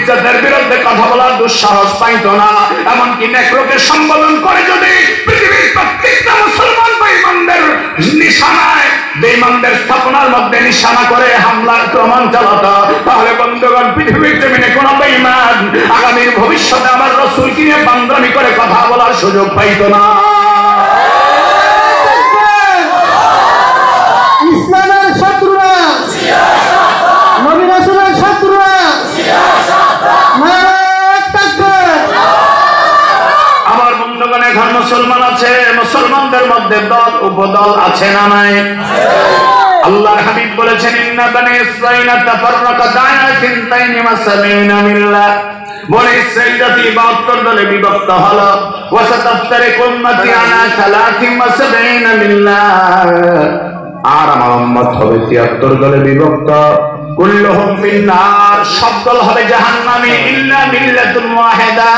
ইজ্জতের বিরুদ্ধে কথা বলার দুঃসাহস পাইতো না। এমনকি নেকড়েকে সম্বোধন করে যদি পৃথিবীর প্রত্যেকটা মুসলমান বেঈমানদের নিশানায়, বেঈমানদের স্থাপনার মধ্যে নিশানা করে হামলার আক্রমণ চালাতো, তাহলে বন্ধুগণ পৃথিবীর জমিনে কোন বেঈমান আগামীর ভবিষ্যতে আমার রাসূলকে নিয়ে বান্দামি করে কথা বলার সুযোগ পাইতো না। ইসলামের শত্রুরা, নবী রাসূলের শত্রুরা, আমার বন্ধুগণ এখন মুসলমান আছে, মুসলমানদের মধ্যে দল উপদল আছে না নাই? আল্লাহর হাবিব বলেছেন ইন্না বানি ইসরাঈল তাফাররাকাত আলা সিনতাইনি ওয়া সাবিনা মিল্লাহ, বনি ইসরাঈল জাতি 72 দলে বিভক্ত হলো। ওয়া সাতাফতারিকু উম্মতি আলা 73 মিল্লাহ, আর আমার উম্মত হবে 73 দলে বিভক্ত। কুল্লুহুম ফিন্নার, সব দল হবে জাহান্নামী, ইল্লা মিল্লাতুন ওয়াহিদা,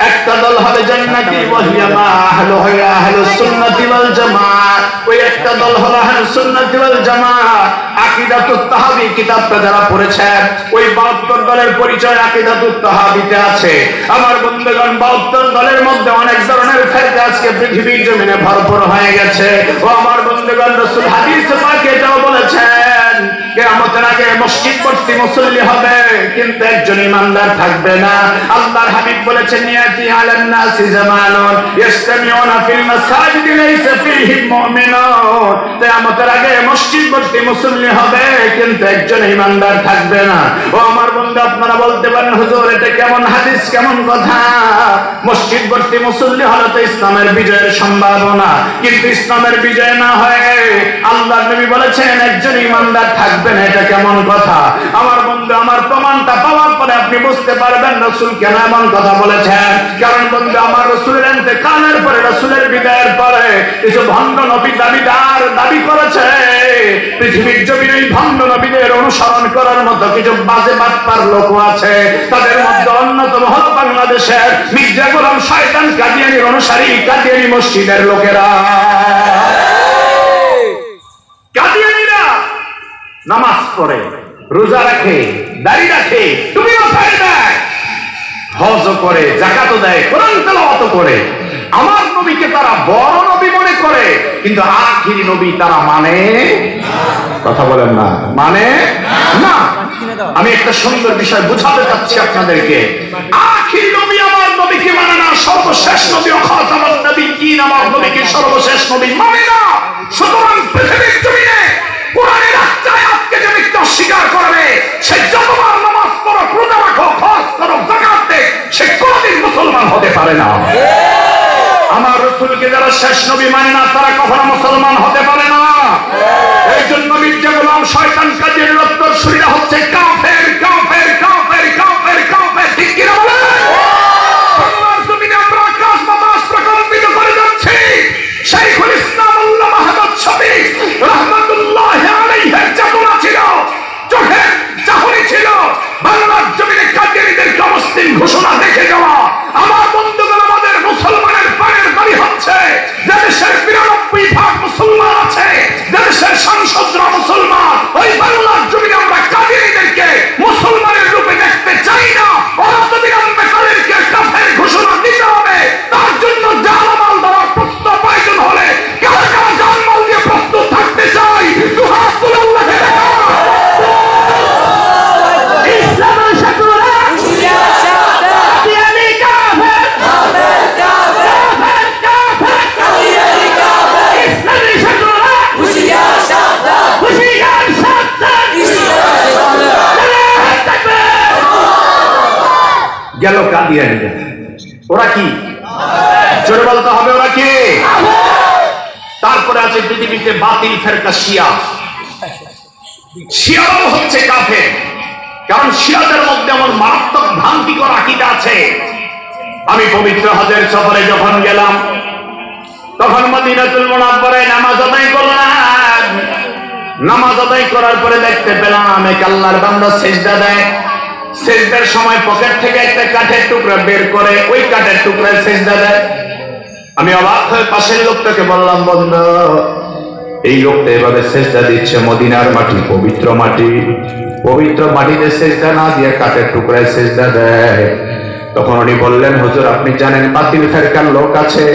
একটা দল হবে জান্নাতি, ওয়াহিয়া মা আহলুহা আহলুস সুন্নাতি ওয়াল জামাত, ওই একটা দল হলো আহলুস সুন্নাতি ওয়াল জামাত। আকীদাতুত তাহাবী কিতাবটা যারা পড়েছেন, ওই 72 দলের পরিচয় আকীদাতুত তাহাবীতে আছে। আমার বন্ধুগণ 72 দলের মধ্যে অনেক ধরনের ফেরকা আজকে পৃথিবীর জমিনে ভরপুর হয়ে গেছে। ও আমার বন্ধুগণ, রাসূল হাদিসে পাকে এটাও বলেছেন কিয়ামতের আগে মসজিদ ভর্তি মুসল্লি হবে, কিন্তু একজন ইমানদার থাকবে না। আল্লাহর হাবিব বলেছেন ইয়াতি আলান নাসি জামানুন ইসতামিউনা ফিল মাসাজিদ লাইসা ফীহিম মুমিনুন, কিয়ামতের আগে মসজিদ ভর্তি মুসল্লি হবে, কিন্তু একজন ইমানদার থাকবে না। ও আমার বন্ধু, আপনারা বলতে পারেন হুজুর এটা কেমন হাদিস, কেমন কথা? মসজিদ ভর্তি মুসল্লি হলে তো ইসলামের বিজয়ের সম্ভাবনা, কিন্তু ইসলামের বিজয় না হয়ে আল্লাহর নবী বলেছেন একজন ইমানদার থাকবে না, এটা কেমন কথা? আমার বন্ধু, আমার প্রমাণটা পাওয়ার পরে আপনি বুঝতে পারবেন রাসূল কেন এমন কথা বলেছেন। কারণ বন্ধু, আমার রাসূলের ইন্তেকালের পরে, রাসূলের বিদায়ের পরে কিছু ভণ্ড নবী দাবি করেছে পৃথিবীর জমিনে ভণ্ড নবীদের অনুসরণ করার মতো কিছু বাজে বাটপার লোক আছে। তাদের মধ্যে অন্যতম হল বাংলাদেশের মির্জা গোলাম শয়তান কাদিয়ানীর অনুসারী কাদিয়ানী মসজিদের লোকেরা। কাদিয়ানীরা নামাজ পড়ে, রোজা রাখে, দাড়ি রাখে, টুপিও পরে দেয়, হজ করে, যাকাতও দেয়, কোরআন তেলাওয়াত করে। আমার নবীকে তারা বড় নবী মনে করে, কিন্তু আখিরি নবী তারা মানে, কথা বলেন না, মানে না। আমি একটা সুন্দর বিষয় বুঝাতে চাচ্ছি আপনাদেরকে। আখিরি নবী আমার নবীকে মানে না, সর্বশেষ নবী খাতামুন নবিয়্যিন আমার নবীকে সর্বশেষ নবী মানে না। সুতরাং পৃথিবীর জমিনে কোরআনের একটা আয়াতকে যে মিথ্যা স্বীকার করবে, সে যতবার নামাজ পড়ো, রোজা রাখো, হজ করো, যাকাত দেয়, সে কোনদিন মুসলমান হতে পারে না। আমার রাসূলকে যারা শেষ নবী মানে না, তারা কখনো মুসলমান হতে পারে না। এই জন্য মির্জা গোলাম শয়তান কাদিয়ানীর উত্তরসূরিরা হচ্ছে কাফের, কাফের, কাফের, কাফের, কাফের। ঠিক কি না বলেন? বাংলার জমিনে আমরা আকাশ বাতাস প্রকম্পিত করে যাচ্ছি। শাইখুল ইসলাম আল্লাহ মাহমুদ শফি রাহমাতুল্লাহি আলাইহির চেতনা ছিল, চোখের চাহনি ছিল বাংলার জমিনে কাদিয়ানীদেরকে অমুসলিম ঘোষণা দেখে যাওয়া। আমার বন্ধুগণ, আমাদের মুসলমানের পায়ের বাড়ি হচ্ছে যে দেশের 92% মুসলমান আছে, যে দেশের সাংসদরা মুসলমান, ওই বাংলার জমিনে আমরা কাদিয়ানীদেরকে মুসলমানের রূপে দেখতে চাই না। অনতিবিলম্বে তাদেরকে কাফের ঘোষণা দিতে হবে। তার জন্য জানমাল দেওয়ার প্রস্তাব প্রয়োজন হলে কারা কারা জানমাল দিয়ে প্রস্তুত থাকতে চাই? দুহাত তুলে আল্লাহকে দেখা। ইসলামের শত্রুরা, কাদিয়ানী কাফের, কাফের, কাফের, কাফের, কাদিয়ানী কাফের, ইসলামের শত্রুরা, হুশিয়ার সাবধান, হুশিয়ার সাবধান, ইসলামের শত্রুরা। গেল কাদিয়ানীরা, ওরা কি? জোরে বলতে হবে, ওরা কি? তারপরে আছে পৃথিবীতে বাতিল ফেরকা শিয়া। শিয়ারাও হচ্ছে কাফের, কারণ শিয়াদের মধ্যে এমন মারাত্মক ভ্রান্তিকর আকীদা আছে। আমি পবিত্র হজের সফরে যখন গেলাম, তখন মদিনাতুল মুনাওয়ারায় নামাজ আদায় করলাম। নামাজ আদায় করার পরে দেখতে পেলাম এক আল্লাহর বান্দা সিজদা দেয়। সিজদার সময় পকেট থেকে একটা কাঠের টুকরা বের করে ওই কাঠের টুকরায় সিজদা দেয়। আমি অবাক হয়ে পাশের লোকটাকে বললাম, বন্ধু এই লোকটা এভাবে সেজদা দিচ্ছে, মদিনার মাটি, পবিত্র মাটি, পবিত্র মাটিতে সেজদা না দিয়ে কাঠের টুকরায় সেজদা দেয়। তখন উনি বললেন, হুজুর আপনি জানেন বাতিল ফেরকার লোক আছে,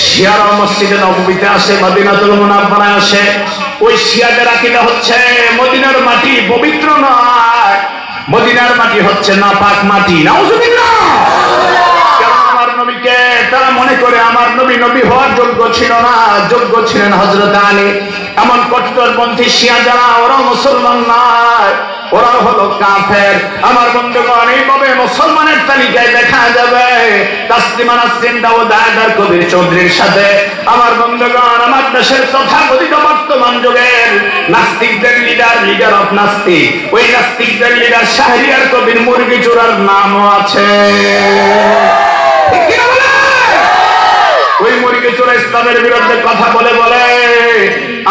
শিয়ারা মসজিদে নববীতে আসে, মদিনাতুল মুনাওয়ারায় আসে, ওই শিয়াদের আকীদা হচ্ছে মদিনার মাটি পবিত্র নয়, মদিনার মাটি হচ্ছে নাপাক মাটি। নাউজুবিল্লাহ। কারণ আমার নবীকে তারা মনে করে আমার নবী নবী হওয়ার যোগ্য ছিল না, যোগ্য ছিলেন হযরত আলী। এমন কট্টরপন্থী শিয়া যারা, ওরা মুসলমান নয়, ওরা হলো কাফের। আমার বন্ধুগণ, এইভাবে মুসলমানের তালিকায় দেখা যাবে তাসলিমা নাসরিন দাউদ হায়দার কবির চৌধুরীর সাথে। আমার বন্ধুগণ, আমার দেশের তথাকথিত বর্তমান যুগের নাস্তিকদের লিডার অফ নাস্তিক, ওই নাস্তিকদের লিডার শাহরিয়ার কবির মুরগি চোরার নামও আছে। ওই মুরগি চোরা ইসলামের বিরুদ্ধে কথা বলে বলে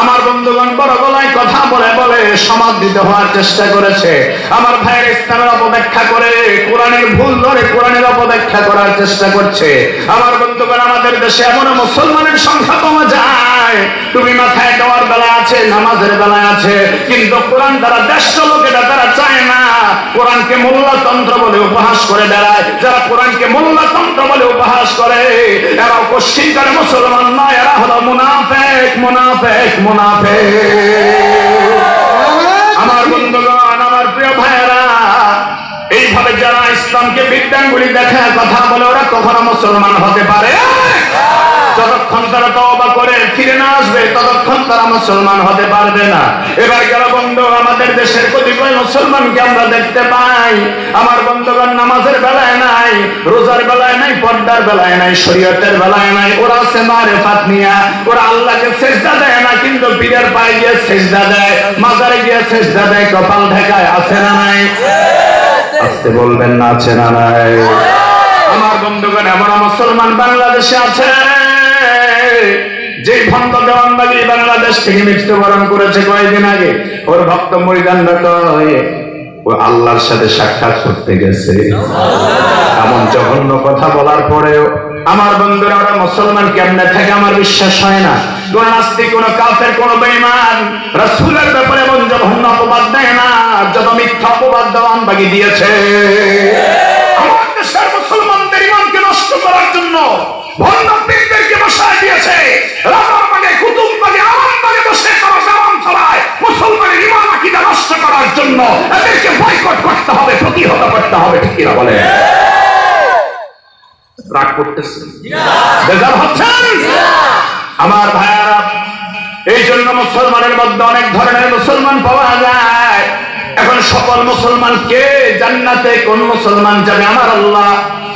আমার বন্ধুগণ বড় গলায় কথা বলে বলে সমাদৃত হওয়ার চেষ্টা করেছে। আমার ভাইয়ের ইসলামের অপব্যাখ্যা করে, কোরআনের ভুল ধরে কোরআনের অপব্যাখ্যা করার চেষ্টা করছে। আমার বন্ধুগণ, আমাদের দেশে এমন মুসলমানের সংখ্যা কমে যায়, তুমি মাথায় দেওয়ার বেলা আছে, নামাজের বেলায় আছে, কিন্তু কোরআন দ্বারা দেশ লোক এটা তারা চায় না। কোরআনকে মোল্লাতন্ত্র বলে উপহাস করে বেড়ায়। যারা কোরআনকে মোল্লাতন্ত্র বলে উপহাস করে, এরা পশ্চিমকালে মুসলমান নয়, এরা হলো মুনাফিক, মুনাফিক, মুনাফিক। আমার বন্ধুগণ, আমার প্রিয় ভাইয়েরা, এইভাবে যারা ইসলামকে বিদ্যাঙ্গুলি দেখে কথা বলে, ওরা কখনো মুসলমান হতে পারে? যতক্ষণ তারা তওবা করে ফিরে না আসবে ততক্ষণ তারা মুসলমান হতে পারবে না। এবার গেল বন্ধু, আমাদের দেশের কতিপয় মুসলমানকে আমরা দেখতে পাই, আমার বন্ধুগণ নামাজের বেলায় নাই, রোজার বেলায় নাই, পর্দার বেলায় নাই, শরীয়তের বেলায় নাই, ওরা আছে মারেফাত নিয়া, ওরা আল্লাহকে সেজদা দেয় না, কিন্তু পীরের পায়ে গিয়ে সেজদা দেয়, মাজারে গিয়ে সেজদা দেয়, কপাল ঢাকায়। আছে না নাই? আসতে বলবেন না, আছে না নাই? আমার বন্ধুগণ, এমন মুসলমান বাংলাদেশে আছে যে ভণ্ড দেওয়ানবাগী বাংলাদেশ থেকে মৃত্যুবরণ করেছে কয়েকদিন আগে। ওর ভক্ত মরিদানরা কয় ও আল্লাহর সাথে সাক্ষাৎ করতে গেছে। এমন জঘন্য কথা বলার পরেও আমার বন্ধুরা, ওরা মুসলমান কেমনে থাকে আমার বিশ্বাস হয় না। কোন নাস্তিক, কোন কাফের, কোন বেঈমান রাসূলের ব্যাপারে এমন জঘন্য অপবাদ দেয় না যত মিথ্যা অপবাদ দেওয়ানবাগী দিয়েছে। আমার দেশের মুসলমানদের ঈমানকে নষ্ট করার জন্য ভণ্ড পীরদেরকে বসায় দিয়েছে। রাজার বাগে, কুতুব বাগে, আরাম বাগে বসে তারা জামান ছড়ায় মুসলমানের ঈমান আকীদা নষ্ট করার জন্য। এদেরকে বয়কট করতে হবে, প্রতিহত করতে হবে। ঠিক কিনা বলে? রাগ করতেছেন? বেজার হচ্ছেন? আমার ভাইয়ারা, এই জন্য মুসলমানের মধ্যে অনেক ধরনের মুসলমান পাওয়া যায়। এখন সকল মুসলমানকে জান্নাতে কোন মুসলমান যাবে? আমার আল্লাহ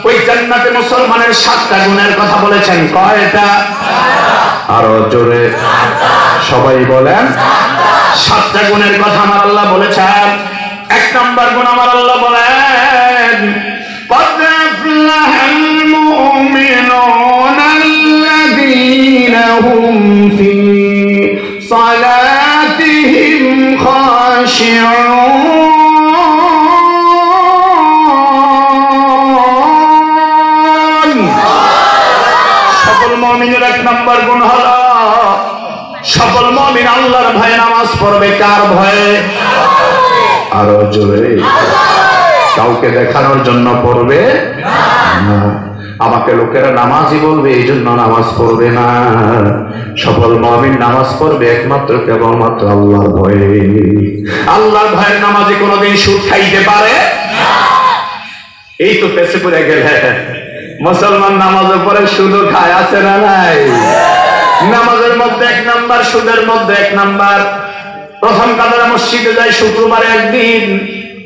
ওই জান্নাতে মুসলমানের 7টা গুণের কথা বলেছেন। কয়টা? আরো জোরে সবাই বলেন। 7টা গুণের কথা আমার আল্লাহ বলেছেন। 1 নম্বর গুণ আমার আল্লাহ বলেন, قد أفلح المؤمنون الذين هم في صلاتهم خاشعون। সকল মুমিনের 1 নম্বর গুণ হলো সকল মুমিন আল্লাহর ভয়ে নামাজ পড়বে। কার ভয়ে? আরো জোরে। কাউকে দেখানোর জন্য পড়বে না। আমাকে লোকেরা নামাজই বলবে এই জন্য নামাজ পড়বে না। সকল মুমিন নামাজ পড়বে একমাত্র কেবলমাত্র আল্লাহর ভয়ে। আল্লাহর ভয়ের নামাজে কোনোদিন সুদ খাইতে পারে না। এই তো পেছে পড়ে গেলে মুসলমান নামাজের পরে সুদও খায়। আছে না নাই? নামাজের মধ্যে 1 নাম্বার, সুদের মধ্যে 1 নাম্বার। প্রথম কাতারে মসজিদে যায় শুক্রবারে একদিন,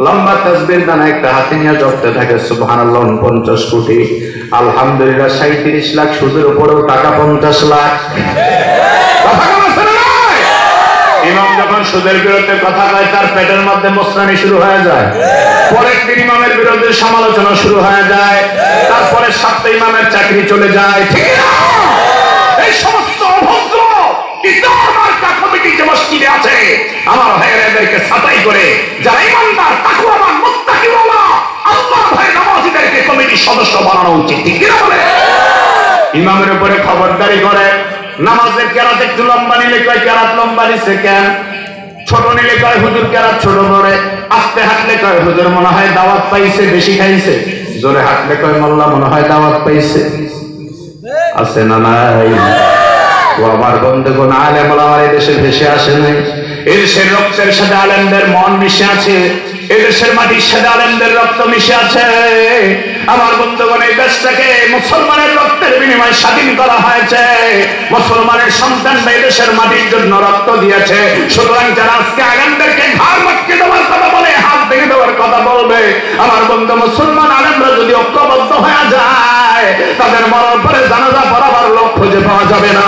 লম্বা তাসবিহ দানা একটা হাতে নিয়ে জপতে থাকে সুবহানাল্লাহ 49 কোটি, আলহামদুলিল্লাহ 37 লাখ, সুদের উপরেও টাকা 50 লাখ। ইমাম যখন সুদের বিরুদ্ধে কথা কয় তার পেটের মধ্যে মোসরানি শুরু হয়ে যায়। পরের দিন ইমামের বিরুদ্ধে সমালোচনা শুরু হয়ে যায়। তারপরে 7টা ইমামের চাকরি চলে যায়। ঠিক না? এই সমস্ত অভদ্র ইসলাম মার্কা কমিটি যে মসজিদে আছে, আমার ভাইয়েরাদেরকে ছাঁটাই করে যারা ইমানদার, তাকওয়াবান, মুত্তাকিওয়ালা, আল্লাহর ভয়ে নামাজীদেরকে কমিটির সদস্য বানানো উচিত। ঠিক কিনা বলে? ইমামের উপরে খবরদারি করে নামাজের কেরাত একটু লম্বা নিলে কয় কেরাত লম্বা নিছে কেন, ছোট নিলে কয় হুজুর কেরাত ছোট করে, আস্তে হাঁটলে কয় হুজুর মনে হয় দাওয়াত পাইছে বেশি খাইছে, জোরে হাঁটলে কয় মোল্লা মনে হয় দাওয়াত পাইছে। আছে না নাই? ও আমার বন্ধুগণ, আলেম ওলামা এই দেশে ভেসে আসে নাই, এই দেশের রক্তের সাথে আলেমদের মন মিশে আছে, এই দেশের মাটির সাথে আলেমদের রক্ত মিশে আছে। আমার বন্ধুগণ, এই দেশটাকে মুসলমানের রক্তের বিনিময়ে স্বাধীন করা হয়েছে, মুসলমানের সন্তানরা এই দেশের মাটির জন্য রক্ত দিয়েছে। সুতরাং যারা আজকে আলেমদেরকে ঘাড় মটকে দেওয়ার কথা বলে, হাত ভেঙে দেওয়ার কথা বলবে, আমার বন্ধু মুসলমান আলেমরা যদি ঐক্যবদ্ধ হয়ে যায়, তাদের মরার পরে জানাজা পড়াবার লোক খুঁজে পাওয়া যাবে না।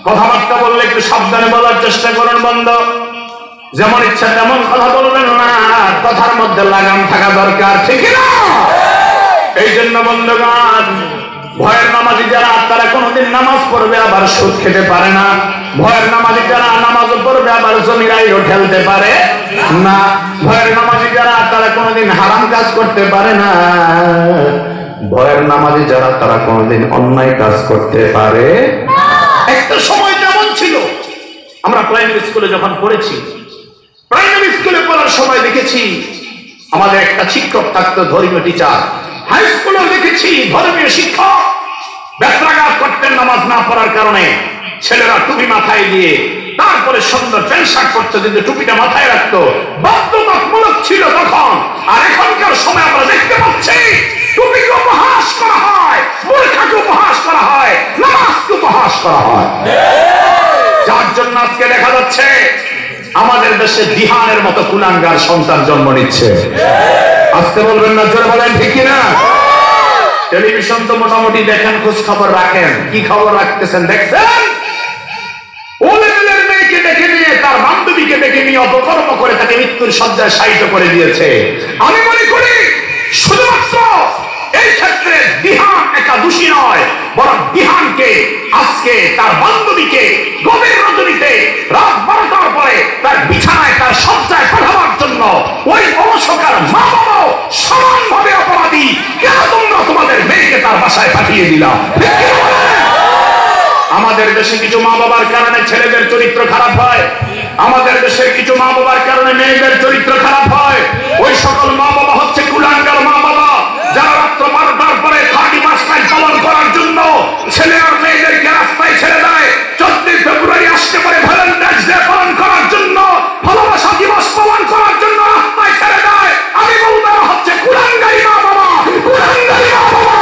কথাবার্তা বললে একটু সাবধানে বলার চেষ্টা করুন বন্ধ, যেমন ইচ্ছা তেমন কথা বলবেন না, কথার মধ্যে লাগাম থাকা দরকার, ঠিক না? এই জন্য বন্ধুগণ, ভয়ের নামাজি যারা তারা কোনোদিন নামাজ পড়বে আবার সুদ খেতে পারে না, ভয়ের নামাজি যারা নামাজ পড়বে আবার জমিরাইও ঠেলতে পারে না, ভয়ের নামাজি যারা তারা কোনোদিন হারাম কাজ করতে পারে না, ভয়ের নামাজি যারা তারা কোনোদিন অন্যায় কাজ করতে পারে। একটা সময় যেমন ছিল, আমরা প্রাইমারি স্কুলে যখন পড়েছি, প্রাইমারি স্কুলে পড়ার সময় দেখেছি আমাদের একটা শিক্ষক থাকতো, ধর্মীয় টিচার। হাই স্কুলেও দেখেছি ধর্মীয় শিক্ষক বেত্রাঘাত করতেন নামাজ না পড়ার কারণে, ছেলেরা টুপি মাথায় দিয়ে, তারপরে সুন্দর প্যান্ট শার্ট করতো কিন্তু টুপিটা মাথায় রাখতো, বাধ্যতামূলক ছিল তখন। আর এখনকার সময় আমরা দেখতে পাচ্ছি টুপিকে উপহাস করা হয়, বোরখাকে উপহাস করা হয়, নামাজকে উপহাস করা হয়, যার জন্য আজকে দেখা যাচ্ছে আমাদের দেশে দিহানের মতো কুলাঙ্গার সন্তান জন্ম নিচ্ছে। আজকে বলবেন না, জোরে বলেন, ঠিক কিনা? টেলিভিশন তো মোটামুটি দেখেন, খোঁজ খবর রাখেন, কি খবর রাখতেছেন দেখছেন? ও লেভেলের মেয়েকে দেখে নিয়ে, তার বান্ধবীকে দেখে নিয়ে অপকর্ম করে তাকে মৃত্যুর শয্যায় শায়িত করে দিয়েছে। আমি মনে করি শুধুমাত্র এই ক্ষেত্রে দিহান একা দোষী নয়, বরং দিহানকে আজকে তার বান্ধবীকে গভীর রজনীতে রাত 12টার পরে তার বিছানায়, তার শয্যায় পাঠাবার জন্য ওই অলসকার মা বাবাও সমানভাবে অপরাধী। কেন তোমরা তোমাদের মেয়েকে তার বাসায় পাঠিয়ে দিলাম? আমাদের দেশে কিছু মা বাবার কারণে ছেলেদের চরিত্র খারাপ হয়, আমাদের দেশের কিছু মা বাবার কারণে মেয়েদের চরিত্র খারাপ হয়। ওই সকল মা বাবা হচ্ছে কুলাঙ্গার মা বাবা, যারা রাত্র 12টার পরে 31 নাইট পালন করার জন্য ছেলে আর মেয়েদেরকে রাস্তায় ছেড়ে দেয়। 14 ফেব্রুয়ারি আসতে পারে ভ্যালেন্টাইন্স ডে পালন করার জন্য, ভালোবাসা দিবস পালন করার জন্য রাস্তায় ছেড়ে দেয়। আমি বলবো হচ্ছে কুলাঙ্গারি মা বাবা, কুলাঙ্গারি মা বাবা।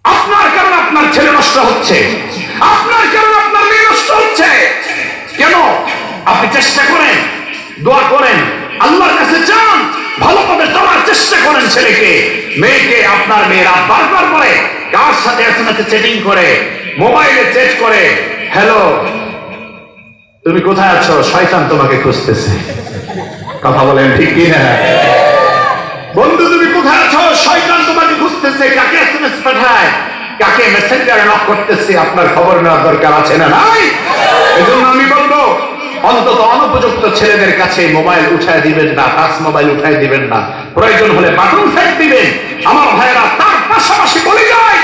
আপনার কারণে আপনার ছেলে নষ্ট হচ্ছে, আপনার কারণে আপনার মেয়ে নষ্ট হচ্ছে। কেন? আপনি চেষ্টা করেন, দোয়া করেন, আল্লাহর কাছে চান, ভালো পথে চলার চেষ্টা করেন ছেলেকে, মেয়েকে। আপনার মেয়েরা বারবার পরে কার সাথে এসএমএস চ্যাটিং করে, মোবাইলে চ্যাট করে, হ্যালো তুমি কোথায় আছো, শয়তান তোমাকে খুঁজতেছে। কথা বলেন, ঠিক কি না? বন্ধু তুমি কোথায় আছো, শয়তান তোমাকে খুঁজতেছে। কাকে এসএমএস পাঠায়, কাকে মেসেঞ্জারে নক করতেছে, আপনার খবর নেওয়ার দরকার আছে না নাই? এজন্য আমি বলবো, অন্তত অনুপযুক্ত ছেলেদের কাছে মোবাইল উঠায় দিবেন না, টাচ মোবাইল উঠায় দিবেন না, প্রয়োজন হলে বাটন ফেক দিবেন। আমার ভাইয়েরা, তার পাশাপাশি বলে যায়,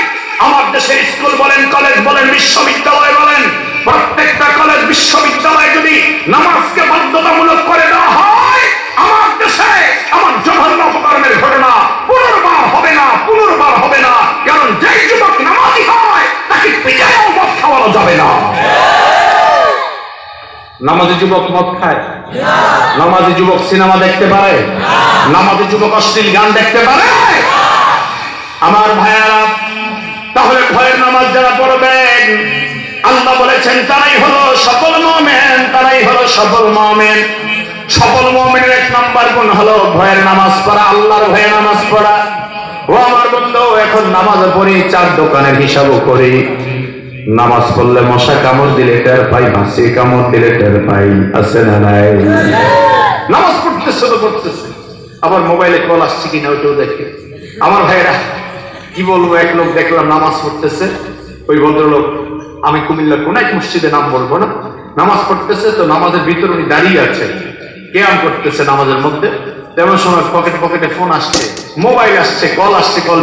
আমার দেশের স্কুল বলেন, কলেজ বলেন, বিশ্ববিদ্যালয় বলেন, প্রত্যেকটা কলেজ বিশ্ববিদ্যালয়ে যদি নামাজকে বাধ্যতামূলক করে দেওয়া হয়, আমার দেশে আমার জঘন্য অপকর্মের ঘটনা পুনর্বার হবে না, পুনর্বার হবে না। কারণ যেই যুবক নামাজি হয় তাকে পিটাইও মদ খাওয়ানো যাবে না। নামাজি যুবক মদ খায়, নামাজি যুবক সিনেমা দেখতে পারে, নামাজি যুবক অশ্লীল গান দেখতে পারে। আমার ভাইয়েরা, তাহলে ভয়ের নামাজ যারা পড়বেন, আল্লাহ বলেছেন তারাই হলো সফল মুমিন, তারাই হলো সফল মুমিন। সফল মুমিনের 1 নম্বর গুণ হলো ভয়ের নামাজ পড়া, আল্লাহর ভয়ে নামাজ পড়া। ও আমার বন্ধু, এখন নামাজ পড়ি, 4 দোকানের হিসাবও করি। নামাজ পড়লে মশা কামড় দিলে টের পাই, মাছি কামড় দিলে টের পাই, আছে না নাই? নামাজ পড়তেছে তো পড়তেছে, আবার মোবাইলে কল আসছে কিনা ওইটাও দেখে। আমার ভাইরা কি বলবো, এক লোক দেখলাম নামাজ পড়তেছে, ওই ভদ্রলোক, আমি কুমিল্লার কোন এক মসজিদে নাম বলবো না, নামাজ পড়তেছে। তো নামাজের ভিতরে উনি দাঁড়িয়ে আছে, কেয়াম করতেছে নামাজের মধ্যে। তেমন সময় পকেটে ফোন আসছে, মোবাইল আসছে, কল আসছে, কল